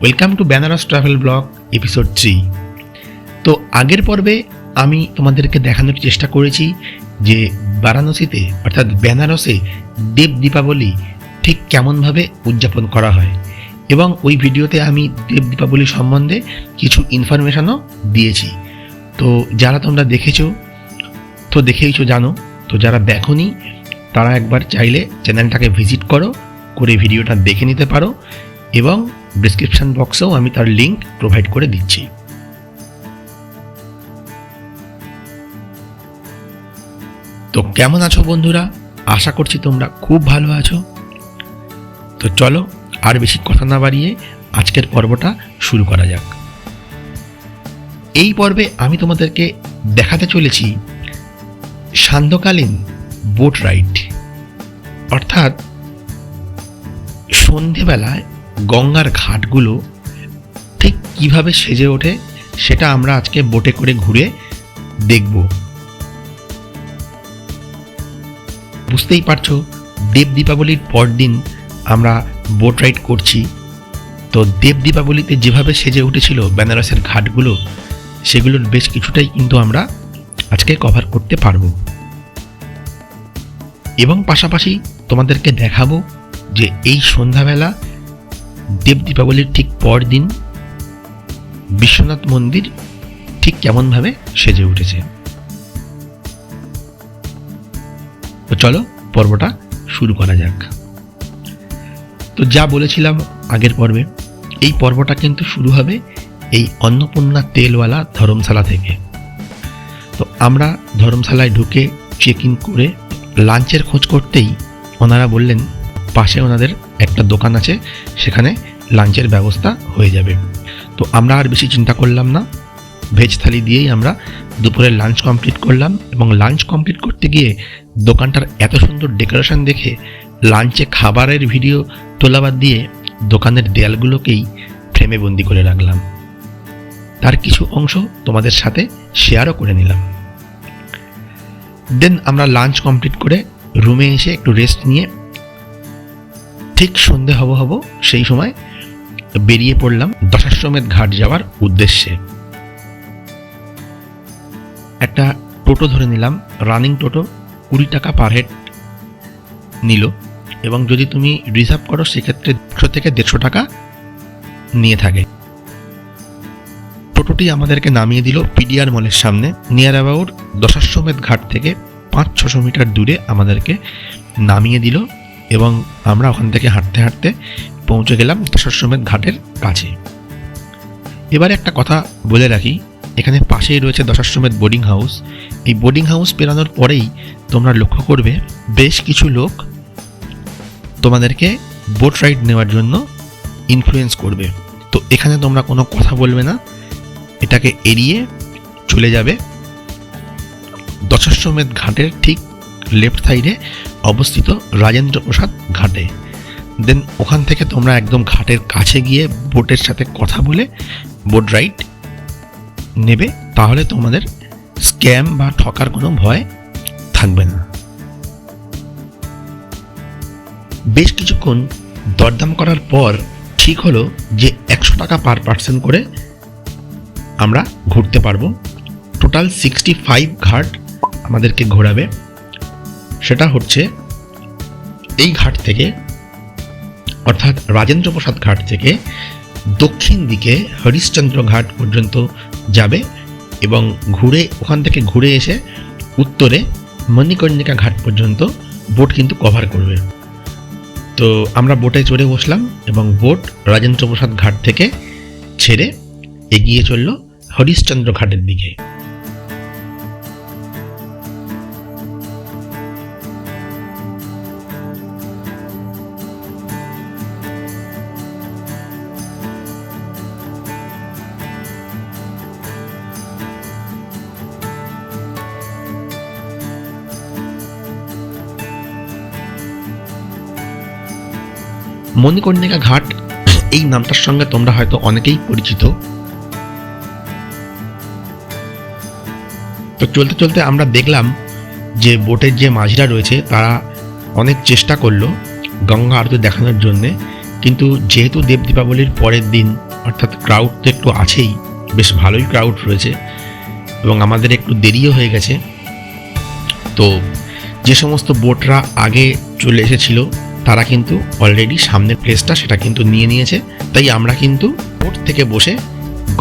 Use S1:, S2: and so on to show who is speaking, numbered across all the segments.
S1: Welcome to Benaras travel blog episode 3। তো আগের পর্বে আমি তোমাদেরকে দেখানোর চেষ্টা করেছি যে বারাণসীতে অর্থাৎ বেনারসে দেব দীপাবলি ঠিক কেমনভাবে উদযাপন করা হয়, এবং ওই ভিডিওতে আমি দেব দীপাবলি সম্বন্ধে কিছু ইনফরমেশনও দিয়েছি। তো যারা তোমরা দেখেছো তো দেখেইছো, জানো। তো যারা দেখোনি তারা একবার চাইলে চ্যানেলটাকে ভিজিট করে ভিডিওটা দেখে নিতে পারো, এবং ডিসক্রিপশন বক্সেও আমি তার লিঙ্ক প্রোভাইড করে দিচ্ছি। তো কেমন আছো বন্ধুরা? আশা করছি তোমরা খুব ভালো আছো। তো চলো আর বেশি কথা না বাড়িয়ে আজকের পর্বটা শুরু করা যাক। এই পর্বে আমি তোমাদেরকে দেখাতে চলেছি সান্ধ্যকালীন বোট রাইড, অর্থাৎ সন্ধেবেলায় গঙ্গার ঘাটগুলো ঠিক কিভাবে সেজে ওঠে সেটা আমরা আজকে বোটে করে ঘুরে দেখব। বুঝতেই পারছো, দেব দীপাবলির পরদিন আমরা বোট রাইড করছি। তো দেব দীপাবলিতে যেভাবে সেজে উঠেছিল বেনারসের ঘাটগুলো, সেগুলোর বেশ কিছুটাই কিন্তু আমরা আজকে কভার করতে পারবো, এবং পাশাপাশি তোমাদেরকে দেখাবো যে এই সন্ধ্যাবেলা দেব দীপাবলির ঠিক পরদিন বিশ্বনাথ মন্দির ঠিক কেমনভাবে সেজে উঠেছে। তো চলো পর্বটা শুরু করা যাক। তো যা বলেছিলাম আগের পর্বে, এই পর্বটা কিন্তু শুরু হবে এই অন্নপূর্ণা তেলওয়ালা ধর্মশালা থেকে। তো আমরা ধর্মশালায় ঢুকে চেক ইন করে লাঞ্চের খোঁজ করতেই ওনারা বললেন পাশে ওনাদের একটা দোকান আছে, সেখানে লাঞ্চের ব্যবস্থা হয়ে যাবে। তো আমরা আর বেশি চিন্তা করলাম না, ভেজ থালি দিয়েই আমরা দুপুরের লাঞ্চ কমপ্লিট করলাম। এবং লাঞ্চ কমপ্লিট করতে গিয়ে দোকানটার এত সুন্দর ডেকোরেশন দেখে লাঞ্চে খাবারের ভিডিও তোলা বাদ দিয়ে দোকানের দেয়ালগুলোকেই ফ্রেমে বন্দি করে রাখলাম। তার কিছু অংশ তোমাদের সাথে শেয়ারও করে নিলাম। দেন আমরা লাঞ্চ কমপ্লিট করে রুমে এসে একটু রেস্ট নিয়ে ঠিক সন্ধে হব সেই সময় বেরিয়ে পড়লাম দশাশ্বমেধ ঘাট যাওয়ার উদ্দেশ্যে। একটা টোটো ধরে নিলাম, রানিং টোটো, 20 টাকা পার হেড নিল, এবং যদি তুমি রিজার্ভ করো সেক্ষেত্রে 100 থেকে 150 টাকা নিয়ে থাকে। টোটোটি আমাদেরকে নামিয়ে দিল পিডিআর মলের সামনে, নিয়ার অ্যাবাউট দশাশ্বমেধ ঘাট থেকে 500-600 মিটার দূরে আমাদেরকে নামিয়ে দিল, এবং আমরা ওখান থেকে হাঁটতে হাঁটতে পৌঁছে গেলাম দশাশ্বমেধ ঘাটের কাছে। এবার একটা কথা বলে রাখি, এখানে পাশেই রয়েছে দশাশ্বমেধ বোর্ডিং হাউস। এই বোর্ডিং হাউস পেরানোর পরেই তোমরা লক্ষ্য করবে বেশ কিছু লোক তোমাদেরকে বোট রাইড নেওয়ার জন্য ইনফ্লুয়েন্স করবে। তো এখানে তোমরা কোনো কথা বলবে না, এটাকে এড়িয়ে চলে যাবে দশাশ্বমেধ ঘাটের ঠিক লেফট সাইডে অবস্থিত রাজেন্দ্র প্রসাদ ঘাটে। দেন ওখান থেকে তোমরা একদম ঘাটের কাছে গিয়ে বোটের সাথে কথা বলে বোট রাইড নেবে, তাহলে তোমাদের স্ক্যাম বা ঠকার কোনো ভয় থাকবে না। বেশ কিছুক্ষণ দরদাম করার পর ঠিক হলো যে 100 টাকা পার পার্সন করে আমরা ঘুরতে পারবো। টোটাল 65 ঘাট আমাদেরকে ঘোরাবে। সেটা হচ্ছে এই ঘাট থেকে, অর্থাৎ রাজেন্দ্র প্রসাদ ঘাট থেকে দক্ষিণ দিকে হরিশ্চন্দ্র ঘাট পর্যন্ত যাবে, এবং ওখান থেকে ঘুরে এসে উত্তরে মণিকর্ণিকা ঘাট পর্যন্ত বোট কিন্তু কভার করবে। তো আমরা বোটে চড়ে বসলাম, এবং বোট রাজেন্দ্র প্রসাদ ঘাট থেকে ছেড়ে এগিয়ে চলল হরিশ্চন্দ্র ঘাটের দিকে। মণিকর্ণিকা ঘাট এই নামটার সঙ্গে তোমরা হয়তো অনেকেই পরিচিত। তো চলতে চলতে আমরা দেখলাম যে বোটের যে মাঝিরা রয়েছে তারা অনেক চেষ্টা করলো গঙ্গা আরতি দেখানোর জন্যে, কিন্তু যেহেতু দেব দীপাবলির পরের দিন অর্থাৎ ক্রাউড তো একটু আছেই, বেশ ভালোই ক্রাউড রয়েছে এবং আমাদের একটু দেরিও হয়ে গেছে। তো যে সমস্ত বোটরা আগে চলে এসেছিল তারা কিন্তু অলরেডি সামনের প্লেসটা সেটা কিন্তু নিয়ে নিয়েছে, তাই আমরা কিন্তু বোট থেকে বসে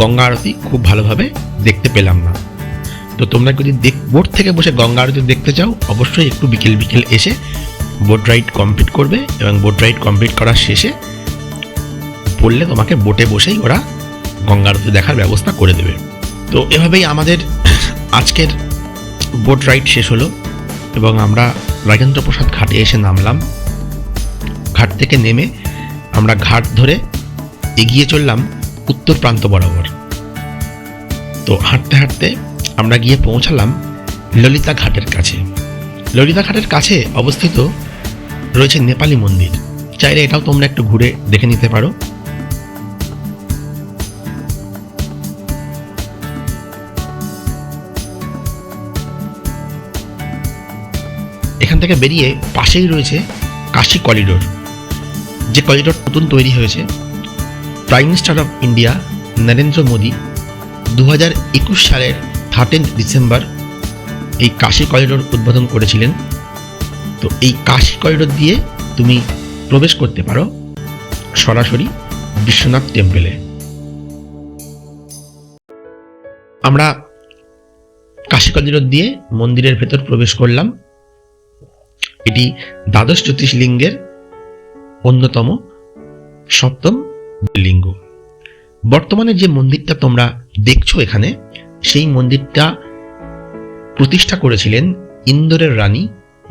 S1: গঙ্গা আরতি খুব ভালোভাবে দেখতে পেলাম না। তো তোমরা যদি বোট থেকে বসে গঙ্গা আরতি দেখতে চাও অবশ্যই একটু বিকেল বিকেল এসে বোট রাইড কমপ্লিট করবে এবং বোট রাইড কমপ্লিট করার শেষে বললে তোমাকে বোটে বসেই ওরা গঙ্গা আরতি দেখার ব্যবস্থা করে দেবে। তো এভাবেই আমাদের আজকের বোট রাইড শেষ হলো এবং আমরা রাজেন্দ্র প্রসাদ ঘাটে এসে নামলাম। ঘাট থেকে নেমে আমরা ঘাট ধরে এগিয়ে চললাম উত্তর প্রান্ত বরাবর। তো হাঁটতে হাঁটতে আমরা গিয়ে পৌঁছালাম ললিতা ঘাটের কাছে। ললিতা ঘাটের কাছে অবস্থিত রয়েছে নেপালি মন্দির, চাইলে এটাও তোমরা একটু ঘুরে দেখে নিতে পারো। এখান থেকে বেরিয়ে পাশেই রয়েছে কাশী করিডোর, যে করিডোর নতুন তৈরি হয়েছে। Prime minister of India Narendra Modi 2021 সালের 13 ডিসেম্বর এই কাশী করিডোর উদ্বোধন করেছিলেন। তো এই কাশী করিডোর দিয়ে তুমি প্রবেশ করতে পারো সরাসরি বিশ্বনাথ টেম্পলে। আমরা কাশী করিডোর দিয়ে মন্দিরের ভেতর প্রবেশ করলাম। এটি দ্বাদশ জ্যোতির্লিঙ্গের অন্যতম 7ম লিঙ্গ। বর্তমানে যে মন্দিরটা তোমরা দেখছো এখানে, সেই মন্দিরটা প্রতিষ্ঠা করেছিলেন ইন্দোরের রানী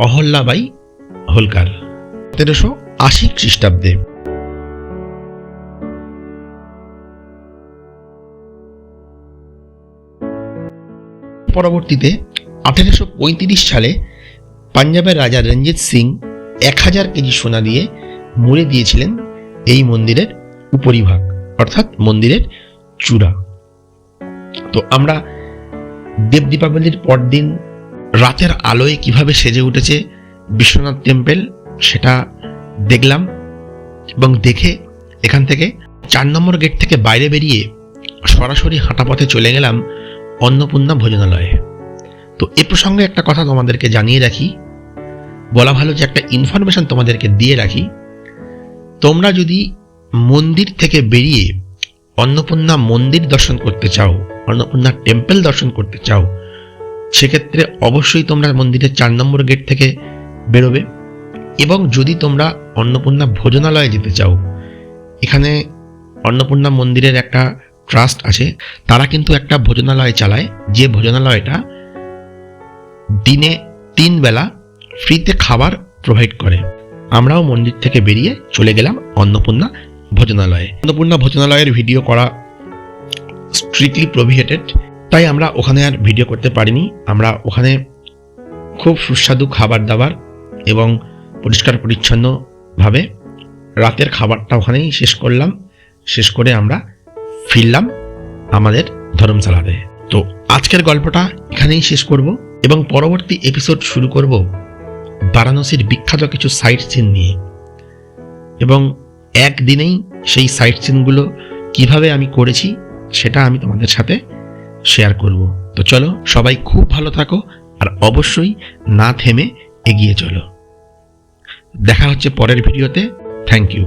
S1: অহল্যাবাই হোলকার 1380 খ্রিস্টাব্দে। পরবর্তীতে 1835 সালে পাঞ্জাবের রাজা রঞ্জিত সিং 1000 কেজি সোনা দিয়ে মুড়ে দিয়েছিলেন এই মন্দিরের উপরিভাগ, অর্থাৎ মন্দিরের চূড়া। তো আমরা দেব দীপাবলির পরদিন রাতের আলোয় কিভাবে সেজে উঠেছে বিশ্বনাথ টেম্পল সেটা দেখলাম এবং দেখে এখান থেকে 4 নম্বর গেট থেকে বাইরে বেরিয়ে সরাসরি হাঁটা পথে চলে গেলাম অন্নপূর্ণা ভোজনালয়ে। তো এ প্রসঙ্গে একটা কথা তোমাদেরকে জানিয়ে রাখি, বলা ভালো যে একটা ইনফরমেশন তোমাদেরকে দিয়ে রাখি। তোমরা যদি মন্দির থেকে বেরিয়ে অন্নপূর্ণা মন্দির দর্শন করতে চাও, অন্নপূর্ণা টেম্পল দর্শন করতে চাও, সেক্ষেত্রে অবশ্যই তোমরা মন্দিরের 4 নম্বর গেট থেকে বেরোবে। এবং যদি তোমরা অন্নপূর্ণা ভোজনালয়ে যেতে চাও, এখানে অন্নপূর্ণা মন্দিরের একটা ট্রাস্ট আছে, তারা কিন্তু একটা ভোজনালয় চালায়, যে ভোজনালয়টা দিনে 3 বেলা ফ্রিতে খাবার প্রোভাইড করে। আমরাও মন্দির থেকে বেরিয়ে চলে গেলাম অন্নপূর্ণা ভোজনালয়ে। অন্নপূর্ণা ভোজনালয়ের ভিডিও করা স্ট্রিক্টলি প্রোহিবিটেড, তাই আমরা ওখানে আর ভিডিও করতে পারিনি। আমরা ওখানে খুব সুস্বাদু খাবার দাবার এবং পরিষ্কার পরিচ্ছন্নভাবে রাতের খাবারটা ওখানেই শেষ করলাম। শেষ করে আমরা ফিরলাম আমাদের ধর্মশালাতে। তো আজকের গল্পটা এখানেই শেষ করব এবং পরবর্তী এপিসোড শুরু করব বারাণসীর বিখ্যাত কিছু সাইট সিন নিয়ে, এবং একদিনেই সেই সাইট সিনগুলো কিভাবে আমি করেছি সেটা আমি তোমাদের সাথে শেয়ার করব। তো চলো, সবাই খুব ভালো থাকো আর অবশ্যই না থেমে এগিয়ে চলো। দেখা হচ্ছে পরের ভিডিওতে। Thank you.